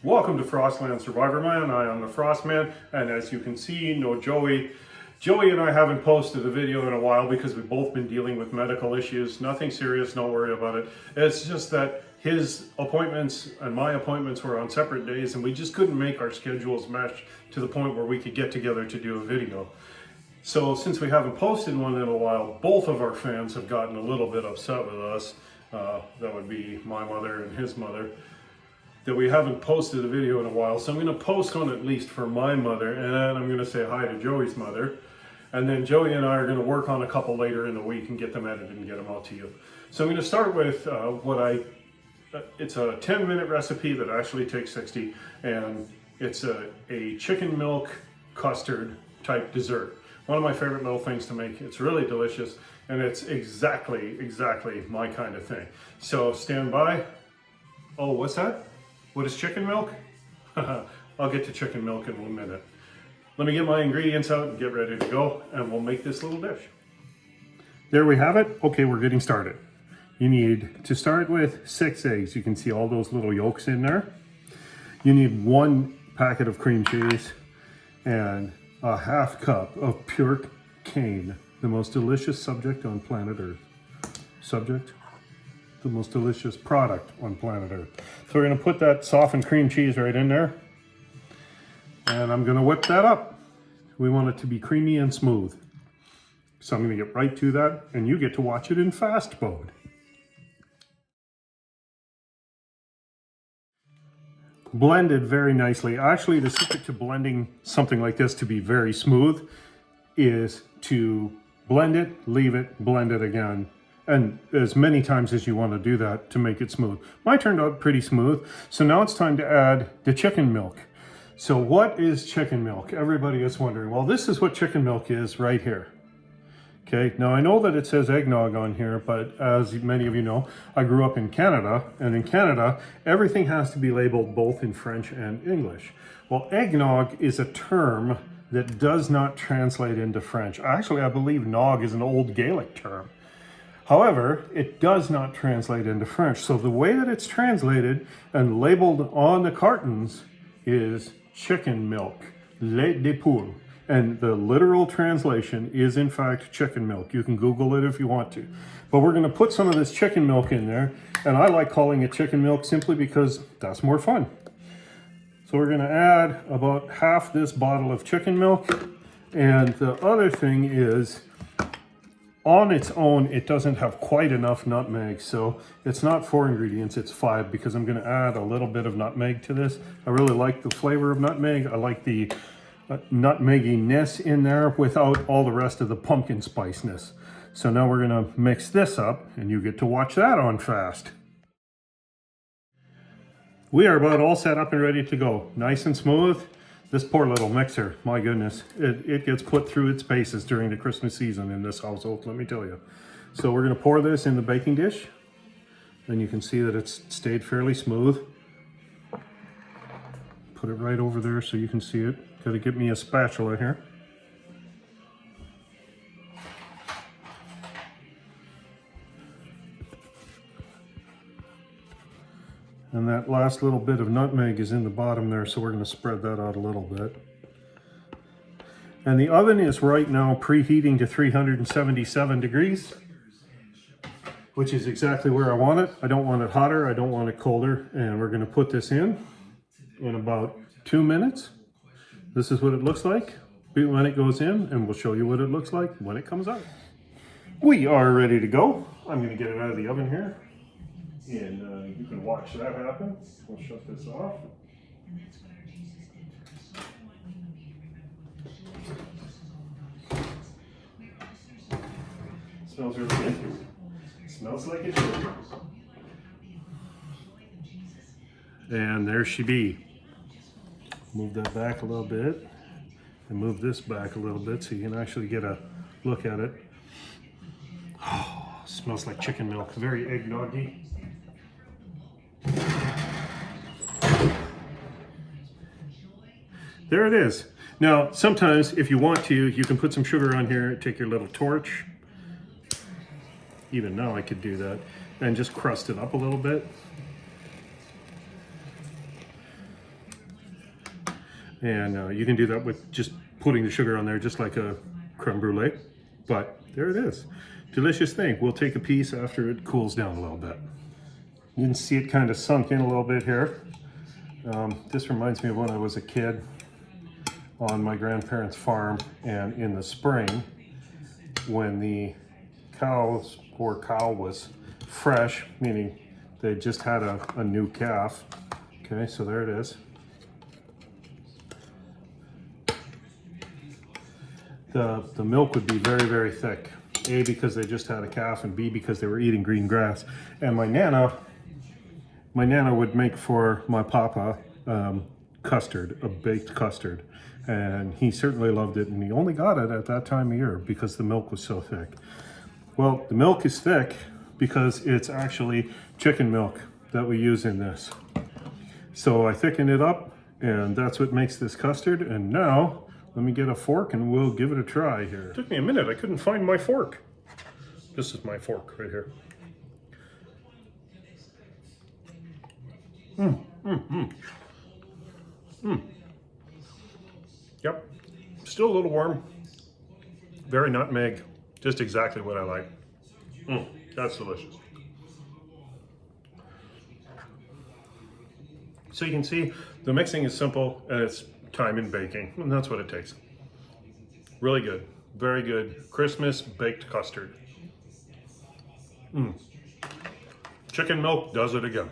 Welcome to Frostland Survivor Man. I am the Frostman, and as you can see, no Joey. Joey and I haven't posted a video in a while because we've both been dealing with medical issues. Nothing serious, don't worry about it. It's just that his appointments and my appointments were on separate days, and we just couldn't make our schedules mesh to the point where we could get together to do a video. So since we haven't posted one in a while, both of our fans have gotten a little bit upset with us. That would be my mother and his mother, that we haven't posted a video in a while. So I'm going to post one at least for my mother, and then I'm going to say hi to Joey's mother. And then Joey and I are going to work on a couple later in the week and get them edited and get them out to you. So I'm going to start with it's a 10-minute recipe that actually takes 60, and it's a chicken milk custard type dessert. One of my favorite little things to make. It's really delicious, and it's exactly my kind of thing. So stand by. Oh, what's that? What is chicken milk? I'll get to chicken milk in 1 minute. Let me get my ingredients out and get ready to go, and we'll make this little dish. There we have it. Okay, we're getting started. You need to start with 6 eggs. You can see all those little yolks in there. You need 1 packet of cream cheese and a half cup of pure cane, the most delicious subject on planet Earth. The most delicious product on planet Earth. So we're going to put that softened cream cheese right in there, and I'm going to whip that up. We want it to be creamy and smooth. So I'm going to get right to that, and you get to watch it in fast mode. Blended very nicely. Actually, the secret to blending something like this to be very smooth is to blend it, leave it, blend it again, and as many times as you want to do that to make it smooth. Mine turned out pretty smooth. So now it's time to add the chicken milk. So what is chicken milk? Everybody is wondering. Well, this is what chicken milk is right here. Okay, now I know that it says eggnog on here, but as many of you know, I grew up in Canada, and in Canada, everything has to be labeled both in French and English. Well, eggnog is a term that does not translate into French. Actually, I believe nog is an old Gaelic term. However, it does not translate into French. So the way that it's translated and labeled on the cartons is chicken milk, lait de poule. And the literal translation is in fact chicken milk. You can Google it if you want to. But we're going to put some of this chicken milk in there. And I like calling it chicken milk simply because that's more fun. So we're going to add about half this bottle of chicken milk. And the other thing is, on its own, it doesn't have quite enough nutmeg. So it's not 4 ingredients, it's 5, because I'm going to add a little bit of nutmeg to this. I really like the flavor of nutmeg. I like the nutmegginess in there without all the rest of the pumpkin spiciness. So now we're going to mix this up, and you get to watch that on fast. We are about all set up and ready to go. Nice and smooth. This poor little mixer, my goodness, it gets put through its paces during the Christmas season in this household, let me tell you. So we're going to pour this in the baking dish, and you can see that it's stayed fairly smooth. Put it right over there so you can see it. Got to get me a spatula here. And that last little bit of nutmeg is in the bottom there, so we're going to spread that out a little bit. And the oven is right now preheating to 377 degrees, which is exactly where I want it. I don't want it hotter, I don't want it colder, and we're going to put this in about 2 minutes. This is what it looks like when it goes in, and we'll show you what it looks like when it comes out. We are ready to go. I'm going to get it out of the oven here, and you can watch that happen. We'll shut this off. Smells really good. Smells like it should. And there she be. Move that back a little bit, and move this back a little bit so you can actually get a look at it. Oh, smells like chicken milk, very eggnoggy. There it is. Now, sometimes if you want to, you can put some sugar on here, take your little torch. Even now I could do that, and just crust it up a little bit. And you can do that with just putting the sugar on there, just like a creme brulee. But there it is. Delicious thing. We'll take a piece after it cools down a little bit. You can see it kind of sunk in a little bit here. This reminds me of when I was a kid on my grandparents' farm, and in the spring when the cow was fresh, meaning they just had a new calf. Okay, so there it is. The milk would be very, very thick. A, because they just had a calf, and B, because they were eating green grass. And my nana would make for my papa custard, a baked custard. And he certainly loved it, and he only got it at that time of year because the milk was so thick. Well, the milk is thick because it's actually chicken milk that we use in this. So I thicken it up, and that's what makes this custard. And now, let me get a fork and we'll give it a try here. It took me a minute, I couldn't find my fork. This is my fork right here. Yep, still a little warm. Very nutmeg, just exactly what I like. That's delicious. So you can see the mixing is simple and it's time in baking, and that's what it takes. Really good, very good Christmas baked custard. Chicken milk does it again.